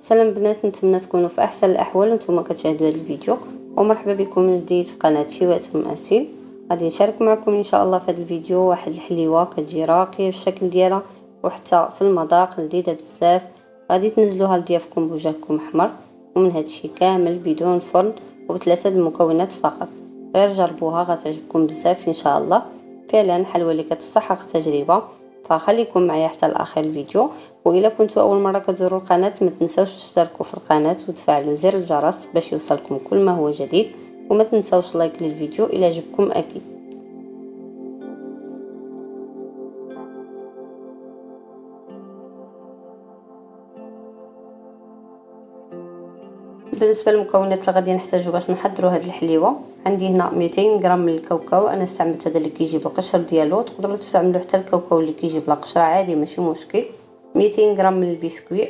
سلام بنات، نتمنى تكونوا في احسن الاحوال وانتم كتشاهدوا هذا الفيديو. ومرحبا بكم من جديد في قناتي واتم اسيل. غادي نشارك معكم ان شاء الله في هذا الفيديو واحد الحليوه كتجي راقيه في الشكل ديالها وحتى في المذاق لذيذه بزاف. غادي تنزلوها لضيافكم بوجهكم احمر، ومن هذا الشيء كامل بدون فرن وبثلاثه المكونات فقط. غير جربوها غتعجبكم بزاف ان شاء الله. فعلا حلوه اللي كتستحق تجربه، فخليكم معايا حتى لاخر الفيديو. واذا كنتوا اول مره كتزوروا القناه ما تنساوش تشتركوا في القناه وتفعلوا زر الجرس باش يوصلكم كل ما هو جديد، وما تنساوش لايك للفيديو الى عجبكم اكيد. بالنسبه للمكونات اللي غادي نحتاجو باش نحضروا هذه الحليوه، عندي هنا 200 غرام من الكاوكاو. انا استعملت هذا اللي كيجي بالقشر ديالو، تقدروا تستعملوا حتى الكاوكاو اللي كيجي بلا قشره عادي ماشي مشكل. 200 غرام من البسكويت